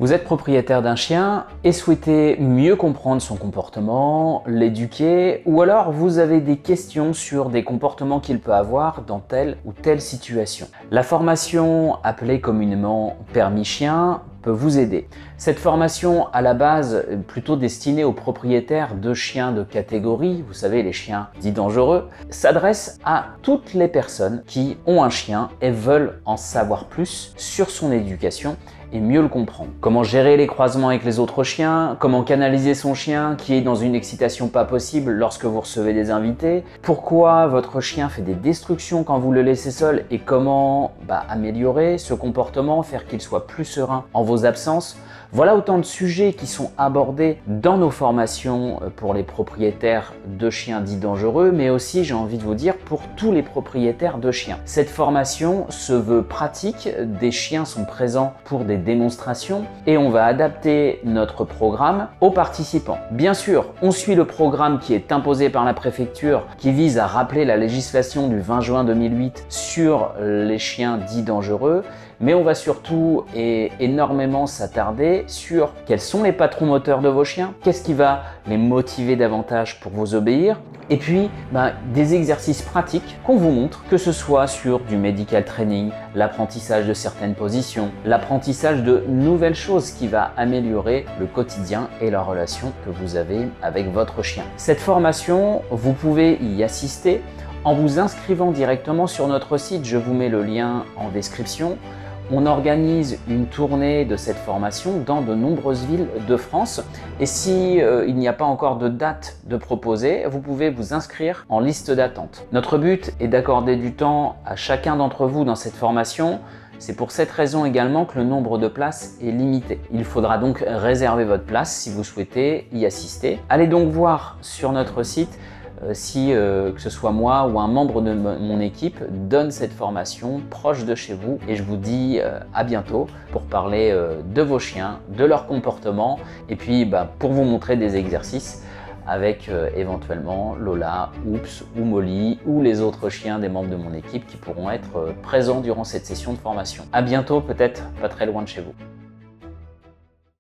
Vous êtes propriétaire d'un chien et souhaitez mieux comprendre son comportement, l'éduquer, ou alors vous avez des questions sur des comportements qu'il peut avoir dans telle ou telle situation. La formation, appelée communément Permis Chien, peut vous aider. Cette formation, à la base, plutôt destinée aux propriétaires de chiens de catégorie, vous savez, les chiens dits dangereux, s'adresse à toutes les personnes qui ont un chien et veulent en savoir plus sur son éducation et mieux le comprendre. Comment gérer les croisements avec les autres chiens, comment canaliser son chien qui est dans une excitation pas possible lorsque vous recevez des invités, pourquoi votre chien fait des destructions quand vous le laissez seul et comment améliorer ce comportement, faire qu'il soit plus serein en vos absences. Voilà autant de sujets qui sont abordés dans nos formations pour les propriétaires de chiens dits dangereux, mais aussi, j'ai envie de vous dire, pour tous les propriétaires de chiens. Cette formation se veut pratique, des chiens sont présents pour des démonstrations et on va adapter notre programme aux participants. Bien sûr, on suit le programme qui est imposé par la préfecture qui vise à rappeler la législation du 20 juin 2008 sur les chiens dits dangereux, mais on va surtout et énormément s'attarder sur quels sont les patrons moteurs de vos chiens, qu'est-ce qui va les motiver davantage pour vous obéir, et puis des exercices pratiques qu'on vous montre, que ce soit sur du medical training, l'apprentissage de certaines positions, l'apprentissage de nouvelles choses qui va améliorer le quotidien et la relation que vous avez avec votre chien. Cette formation, vous pouvez y assister en vous inscrivant directement sur notre site, je vous mets le lien en description. On organise une tournée de cette formation dans de nombreuses villes de France et si il n'y a pas encore de date de proposer, vous pouvez vous inscrire en liste d'attente. Notre but est d'accorder du temps à chacun d'entre vous dans cette formation. C'est pour cette raison également que le nombre de places est limité. Il faudra donc réserver votre place si vous souhaitez y assister. Allez donc voir sur notre site si que ce soit moi ou un membre de mon équipe donne cette formation proche de chez vous et je vous dis à bientôt pour parler de vos chiens, de leur comportement et puis pour vous montrer des exercices avec éventuellement Lola, Oops ou Molly ou les autres chiens des membres de mon équipe qui pourront être présents durant cette session de formation. À bientôt, peut-être pas très loin de chez vous.